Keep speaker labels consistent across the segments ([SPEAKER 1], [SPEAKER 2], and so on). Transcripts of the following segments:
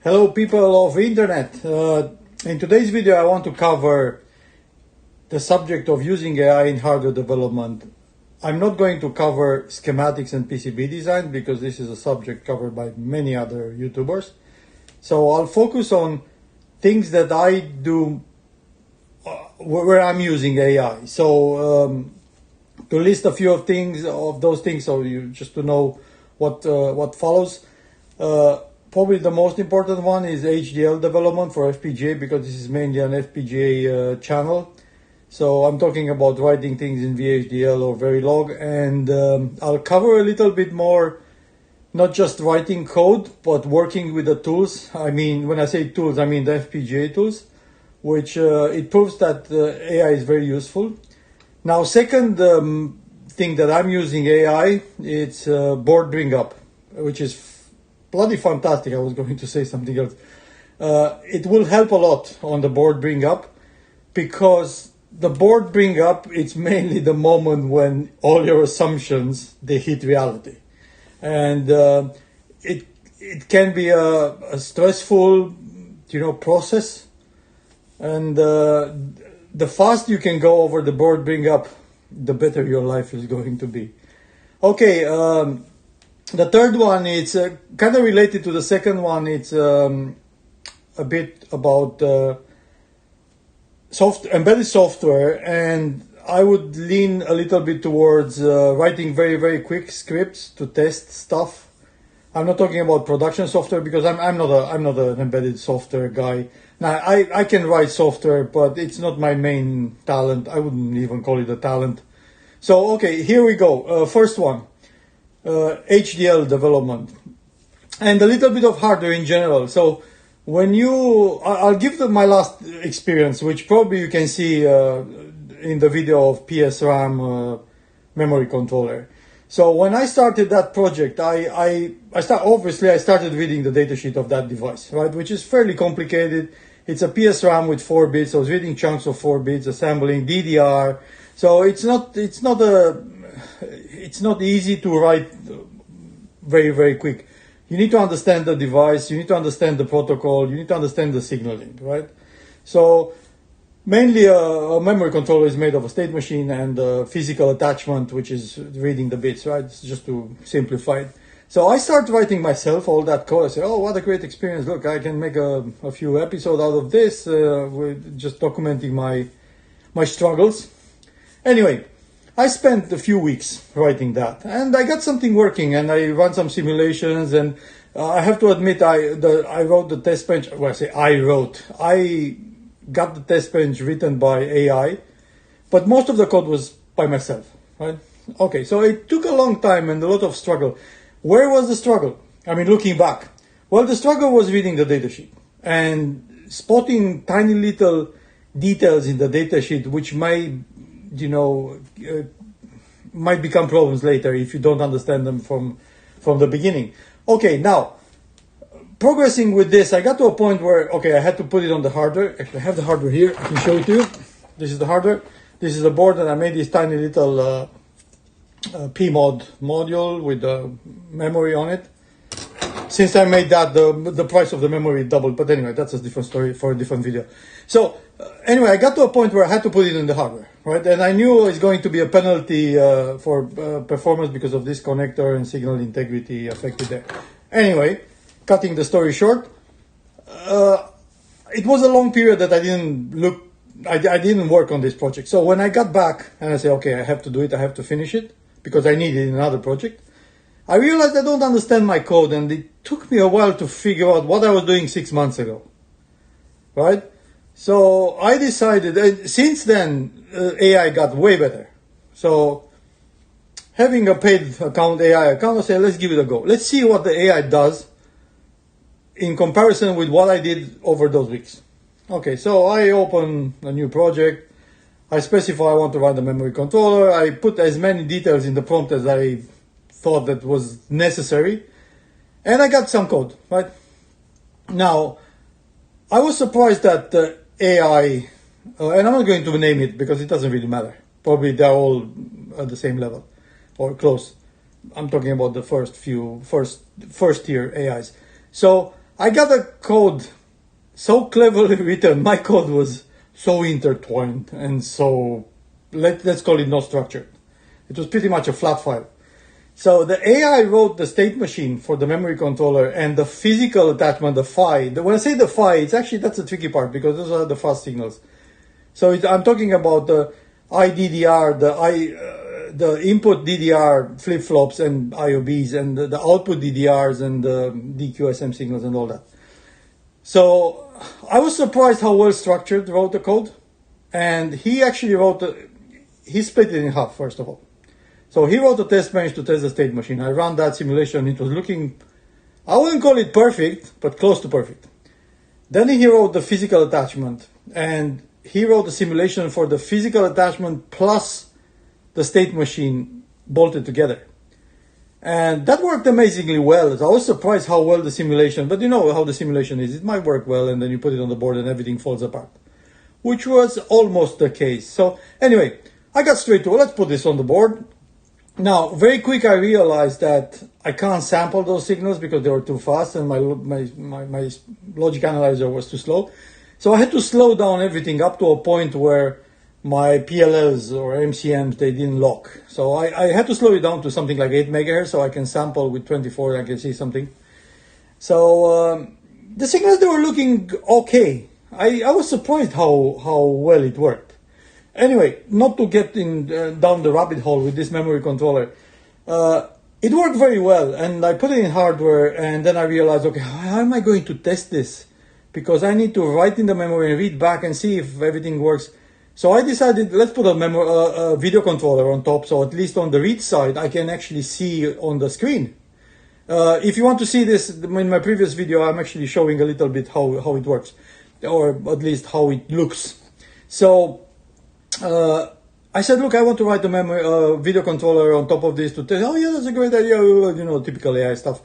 [SPEAKER 1] Hello people of internet. In today's video I want to cover the subject of using AI in hardware development. I'm not going to cover schematics and PCB design because this is a subject covered by many other YouTubers. So I'll focus on things that I do where I'm using AI. So to list a few of those things, so you just to know what follows. Probably the most important one is HDL development for FPGA, because this is mainly an FPGA channel. So I'm talking about writing things in VHDL or Verilog, and I'll cover a little bit more, not just writing code, but working with the tools. I mean, when I say tools, I mean the FPGA tools, which it proves that AI is very useful. Now, second thing that I'm using AI, it's board bring up, which is bloody fantastic. I was going to say something else. It will help a lot on the board bring up, because the board bring up, it's mainly the moment when all your assumptions, they hit reality. And it can be a stressful, process. And the faster you can go over the board bring up, the better your life is going to be. Okay, the third one, it's kind of related to the second one. It's a bit about embedded software, and I would lean a little bit towards writing very, very quick scripts to test stuff. I'm not talking about production software, because I'm not an embedded software guy. Now, I can write software, but it's not my main talent. I wouldn't even call it a talent. So, okay, here we go. First one. HDL development, and a little bit of hardware in general. So I'll give my last experience, which probably you can see in the video of PSRAM memory controller. So when I started that project, I started reading the datasheet of that device, right, which is fairly complicated. It's a PSRAM with 4 bits. So I was reading chunks of 4 bits, assembling DDR. So it's not easy to write very, very quick. You need to understand the device, you need to understand the protocol, you need to understand the signaling, right? So mainly a memory controller is made of a state machine and a physical attachment, which is reading the bits, right? It's just to simplify it. So I start writing myself all that code. I say, oh, what a great experience. Look, I can make a few episodes out of this, with just documenting my struggles. Anyway, I spent a few weeks writing that, and I got something working, and I ran some simulations, and I have to admit, I wrote the test bench. Well, I got the test bench written by AI, but most of the code was by myself, right? Okay, so it took a long time and a lot of struggle. Where was the struggle? I mean, looking back, well, the struggle was reading the datasheet and spotting tiny little details in the datasheet, which might become problems later if you don't understand them from the beginning. Okay, now, progressing with this, I got to a point where, okay, I had to put it on the hardware. Actually, I have the hardware here. I can show it to you. This is the hardware. This is the board, and I made this tiny little PMOD module with the memory on it. Since I made that, the price of the memory doubled. But anyway, that's a different story for a different video. So anyway, I got to a point where I had to put it in the hardware, right? And I knew it's going to be a penalty for performance because of this connector and signal integrity affected there. Anyway, cutting the story short, it was a long period that I didn't work on this project. So when I got back and I said, okay, I have to do it, I have to finish it because I need it in another project, I realized I don't understand my code, and it took me a while to figure out what I was doing 6 months ago, right? So I decided, since then, AI got way better. So having a paid AI account, I said, let's give it a go. Let's see what the AI does in comparison with what I did over those weeks. Okay, so I open a new project. I specify I want to run the memory controller. I put as many details in the prompt as I thought that was necessary, and I got some code, right? Now, I was surprised that AI, and I'm not going to name it because it doesn't really matter. Probably they're all at the same level or close. I'm talking about the first tier AIs. So I got a code so cleverly written. My code was so intertwined and so, let's call it not structured. It was pretty much a flat file. So the AI wrote the state machine for the memory controller and the physical attachment, the phi. When I say the phi, it's actually, that's the tricky part because those are the fast signals. So I'm talking about the IDDR, the input DDR flip-flops and IOBs and the output DDRs and the DQSM signals and all that. So I was surprised how well structured wrote the code. And he actually he split it in half, first of all. So he wrote a test bench to test the state machine. I ran that simulation. It was looking, I wouldn't call it perfect, but close to perfect. Then he wrote the physical attachment, and he wrote a simulation for the physical attachment plus the state machine bolted together. And that worked amazingly well. So I was surprised how well the simulation, but you know how the simulation is. It might work well, and then you put it on the board and everything falls apart, which was almost the case. So anyway, I got straight to it. Let's put this on the board. Now, very quick, I realized that I can't sample those signals because they were too fast and my logic analyzer was too slow. So I had to slow down everything up to a point where my PLLs or MCMs, they didn't lock. So I had to slow it down to something like 8 megahertz so I can sample with 24, I can see something. So the signals, they were looking okay. I was surprised how well it worked. Anyway, not to get down the rabbit hole with this memory controller, it worked very well, and I put it in hardware, and then I realized, okay, how am I going to test this? Because I need to write in the memory and read back and see if everything works. So I decided, let's put a video controller on top, so at least on the read side, I can actually see on the screen. If you want to see this, in my previous video, I'm actually showing a little bit how it works, or at least how it looks. So I said, look, I want to write a video controller on top of this to tell, oh yeah, that's a great idea, you know, typical AI stuff.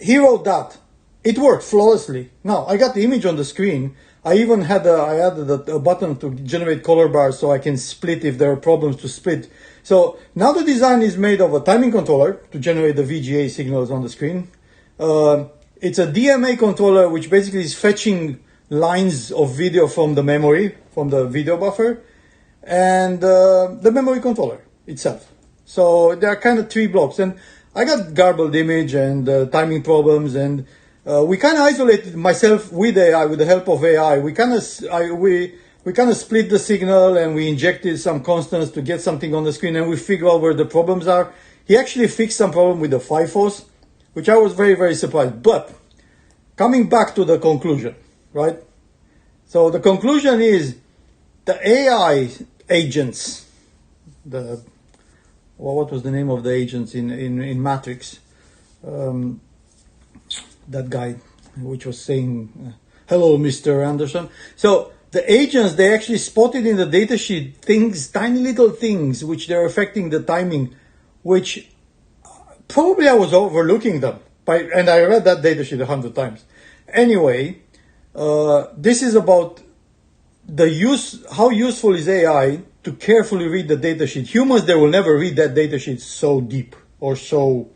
[SPEAKER 1] He wrote that. It worked flawlessly. Now, I got the image on the screen. I even had I added a button to generate color bars so I can split if there are problems to split. So now the design is made of a timing controller to generate the VGA signals on the screen. It's a DMA controller, which basically is fetching lines of video from the memory, from the video buffer, and the memory controller itself. So there are kind of 3 blocks, and I got garbled image and timing problems, and we kind of isolated myself with AI, with the help of AI. We kind of split the signal and we injected some constants to get something on the screen, and we figure out where the problems are. He actually fixed some problem with the FIFOs, which I was very, very surprised. But coming back to the conclusion, right? So the conclusion is the AI agents, what was the name of the agents in Matrix? That guy, which was saying, hello, Mr. Anderson. So the agents, they actually spotted in the datasheet things, tiny little things, which they're affecting the timing, which probably I was overlooking them. And I read that datasheet 100 times. Anyway, this is about how useful is AI to carefully read the datasheet. Humans, they will never read that datasheet so deep or so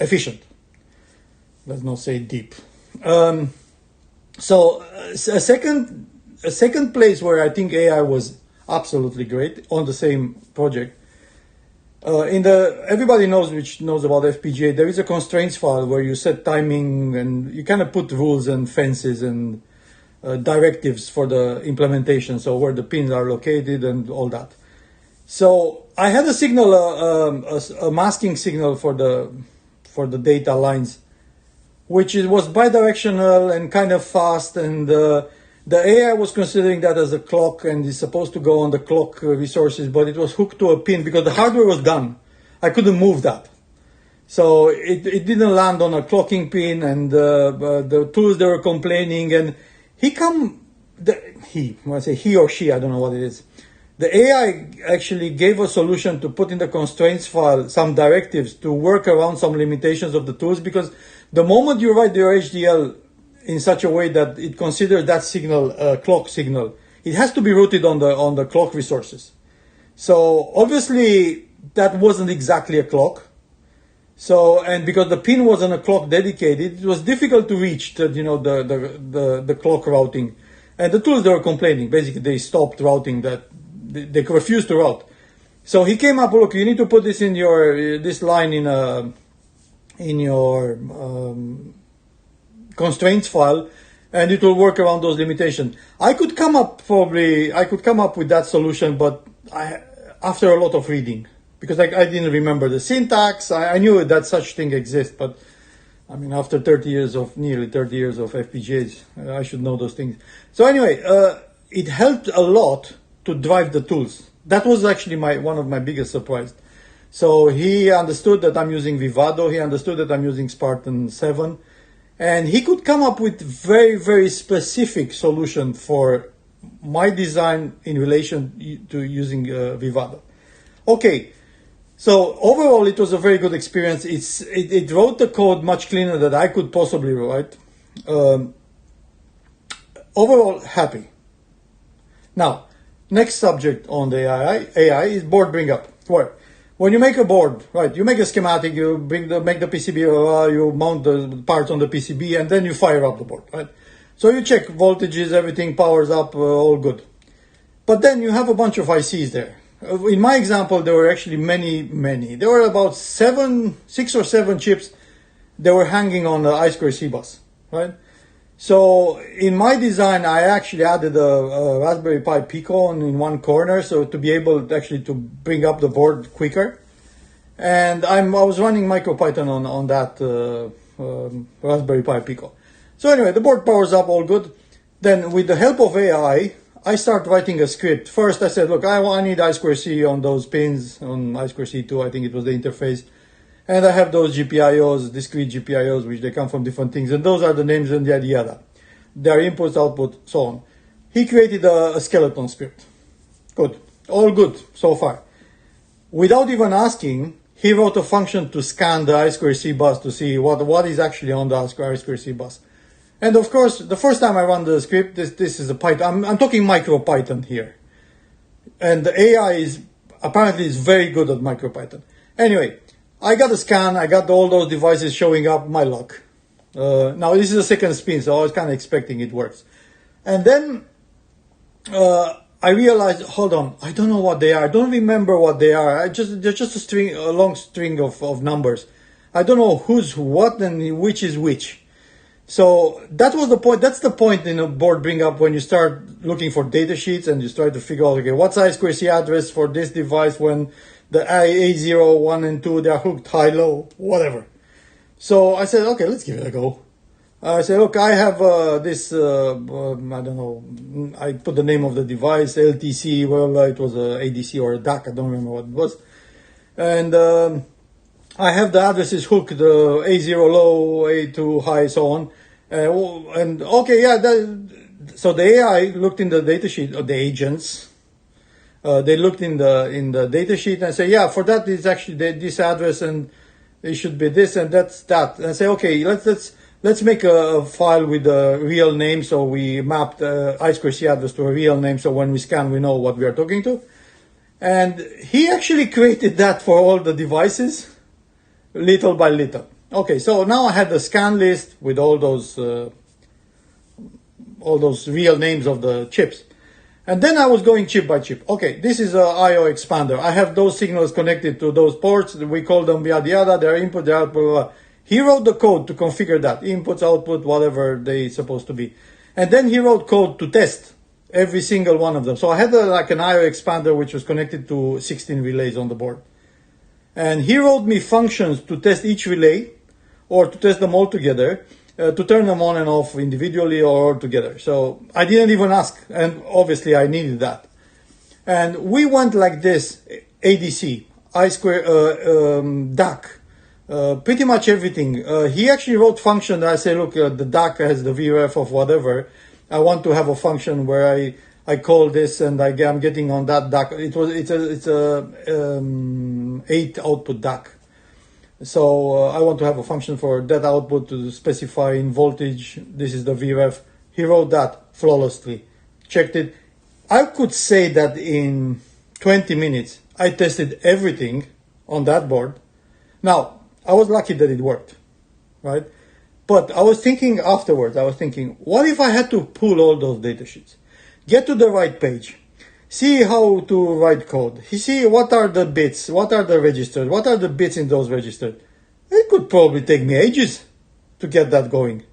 [SPEAKER 1] efficient. Let's not say deep. So a second place where I think AI was absolutely great on the same project. Everybody knows about FPGA. There is a constraints file where you set timing and you kind of put rules and fences and directives for the implementation, so where the pins are located and all that. So I had a signal, a masking signal for the data lines, which was bidirectional and kind of fast, and the AI was considering that as a clock and is supposed to go on the clock resources, but it was hooked to a pin because the hardware was done. I couldn't move that. So it didn't land on a clocking pin, and the tools, they were complaining, and when I say he or she, I don't know what it is. The AI actually gave a solution to put in the constraints file some directives to work around some limitations of the tools, because the moment you write your HDL in such a way that it considers that signal a clock signal, it has to be routed on the clock resources. So obviously that wasn't exactly a clock. So, and because the pin wasn't a clock dedicated, it was difficult to reach the clock routing. And the tools, they were complaining. Basically, they stopped routing that. They refused to route. So he came up, look, you need to put this in this line in your constraints file, and it will work around those limitations. I could come up with that solution, but after a lot of reading, because I didn't remember the syntax. I knew that such thing exists, but I mean, after nearly 30 years of FPGAs, I should know those things. So anyway, it helped a lot to drive the tools. That was actually one of my biggest surprises. So he understood that I'm using Vivado. He understood that I'm using Spartan 7. And he could come up with very, very specific solution for my design in relation to using Vivado. Okay, so overall it was a very good experience. It wrote the code much cleaner than I could possibly write. Overall, happy. Now, next subject on the AI is board bring up. Where when you make a board, right, you make a schematic, you make the PCB, you mount the parts on the PCB, and then you fire up the board, right? So you check voltages, everything powers up, all good. But then you have a bunch of ICs there. In my example, there were actually many. There were about 6 or 7 chips that were hanging on the I2C bus, right? So in my design, I actually added a Raspberry Pi Pico in one corner, so to be able actually to bring up the board quicker. And I was running MicroPython on that Raspberry Pi Pico. So anyway, the board powers up, all good. Then with the help of AI, I start writing a script. First, I said, look, I need I2C on those pins, on I2C2, I think it was the interface. And I have those GPIOs, discrete GPIOs, which they come from different things. And those are the names and yada yada. Their inputs, output, so on. He created a skeleton script. Good. All good so far. Without even asking, he wrote a function to scan the I2C bus to see what is actually on the I2C bus. And of course, the first time I run the script, this is a Python. I'm talking MicroPython here. And the AI apparently is very good at MicroPython. Anyway, I got a scan, I got all those devices showing up, my luck. Now this is a second spin, so I was kind of expecting it works. And then I realized, hold on, I don't know what they are. I don't remember what they are. They're just a long string of numbers. I don't know who's what and which is which. So that was the point. That's the point in a board bring up when you start looking for data sheets and you start to figure out, okay, what's I2C address for this device when the A0, 1 and 2, they are hooked high, low, whatever. So I said, okay, let's give it a go. I said, look, I have this, I don't know, I put the name of the device, LTC, well, it was a ADC or a DAC, I don't remember what it was. And I have the addresses hooked, A0 low, A2 high, so on. And okay, yeah, so the AI looked in the datasheet, or the agents, they looked in the datasheet and say, yeah, for that is actually this address and it should be this and that's that. And I say, okay, let's make a file with a real name. So we mapped I2C address to a real name. So when we scan, we know what we are talking to. And he actually created that for all the devices, little by little. Okay, so now I had the scan list with all those real names of the chips. And then I was going chip by chip. Okay, this is a I/O expander. I have those signals connected to those ports. We call them yada yada, their input, their output, blah, blah. He wrote the code to configure that. Inputs, output, whatever they supposed to be. And then he wrote code to test every single one of them. So I had like an I/O expander which was connected to 16 relays on the board. And he wrote me functions to test each relay or to test them all together. To turn them on and off individually or together. So I didn't even ask, and obviously I needed that. And we went like this: ADC, DAC, pretty much everything. He actually wrote function that I say, look, the DAC has the VREF of whatever. I want to have a function where I call this and I'm getting on that DAC. It's a 8 output DAC. So I want to have a function for that output to specify in voltage. This is the VREF. He wrote that flawlessly. Checked it. I could say that in 20 minutes, I tested everything on that board. Now, I was lucky that it worked, right? But I was thinking afterwards, what if I had to pull all those datasheets, get to the right page, see how to write code, see what are the bits, what are the registers, what are the bits in those registers. It could probably take me ages to get that going.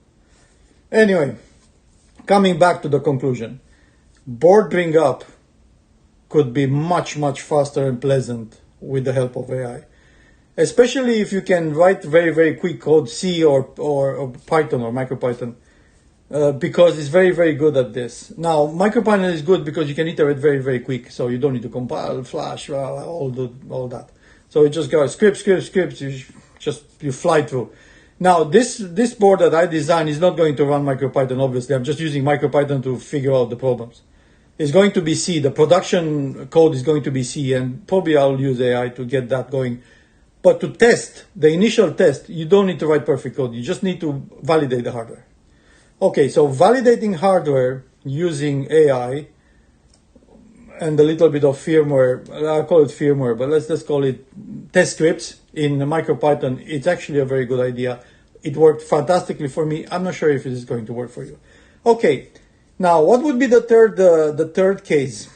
[SPEAKER 1] Anyway, coming back to the conclusion, board bring up could be much, much faster and pleasant with the help of AI. Especially if you can write very, very quick code, C or Python or MicroPython, because it's very, very good at this. Now, MicroPython is good because you can iterate very, very quick, so you don't need to compile, flash, all that. So it just goes scripts, you fly through. Now, this board that I designed is not going to run MicroPython, obviously. I'm just using MicroPython to figure out the problems. It's going to be C. The production code is going to be C, and probably I'll use AI to get that going. But to test, the initial test, you don't need to write perfect code. You just need to validate the hardware. Okay, so validating hardware using AI and a little bit of firmware, I'll call it firmware, but let's just call it test scripts in MicroPython. It's actually a very good idea. It worked fantastically for me. I'm not sure if it is going to work for you. Okay, now what would be the third case?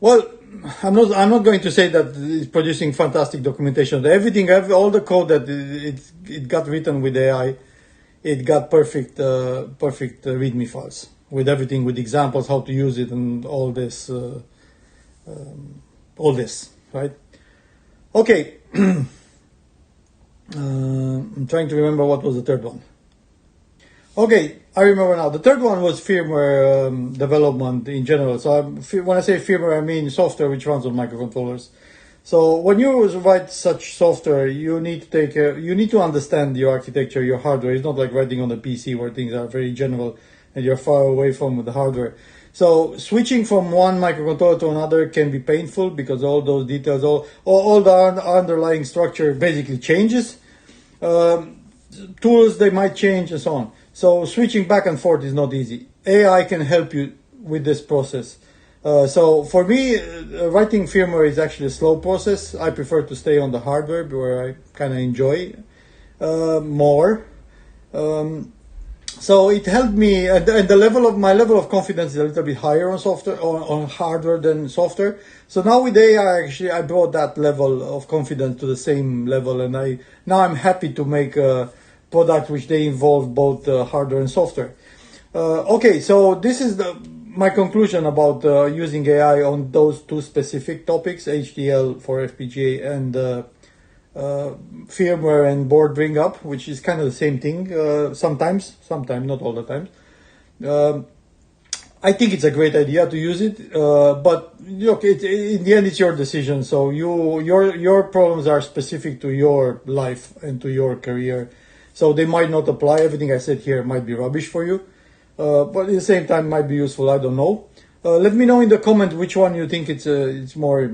[SPEAKER 1] Well, I'm not going to say that it's producing fantastic documentation. All the code that it got written with AI, it got perfect README files with everything, with examples, how to use it, and all this, right? Okay. I'm trying to remember what was the third one. Okay, I remember now. The third one was firmware development in general. So when I say firmware, I mean software which runs on microcontrollers. So when you write such software, you need to understand your architecture, your hardware. It's not like writing on a PC where things are very general and you're far away from the hardware. So switching from one microcontroller to another can be painful because all those details, all the underlying structure basically changes. Tools, they might change and so on. So switching back and forth is not easy. AI can help you with this process. So for me, writing firmware is actually a slow process. I prefer to stay on the hardware where I kind of enjoy more. So it helped me, and my level of confidence is a little bit higher on software, on hardware than software. So now with AI, actually, I brought that level of confidence to the same level, and now I'm happy to make a product which they involve both hardware and software. Okay, so this is my conclusion about using AI on those two specific topics, HDL for FPGA and firmware and board bring up, which is kind of the same thing. Sometimes, not all the time. I think it's a great idea to use it, but look, in the end, it's your decision. So your problems are specific to your life and to your career. So they might not apply. Everything I said here might be rubbish for you, but at the same time might be useful. I don't know. Let me know in the comment which one you think it's more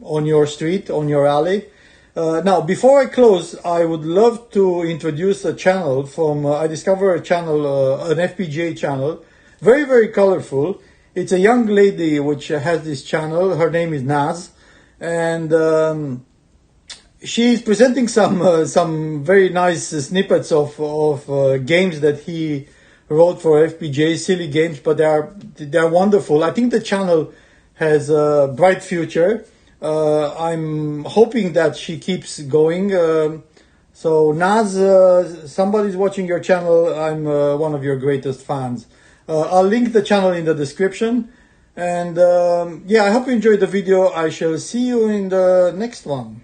[SPEAKER 1] on your street, on your alley. Now, before I close, I would love to introduce a channel I discovered a channel, an FPGA channel, very, very colorful. It's a young lady which has this channel. Her name is Naz, and she's presenting some very nice snippets of games that he wrote for FPGA, silly games, but they're wonderful. I think the channel has a bright future. I'm hoping that she keeps going. So Naz, somebody's watching your channel. I'm one of your greatest fans. I'll link the channel in the description. And yeah, I hope you enjoyed the video. I shall see you in the next one.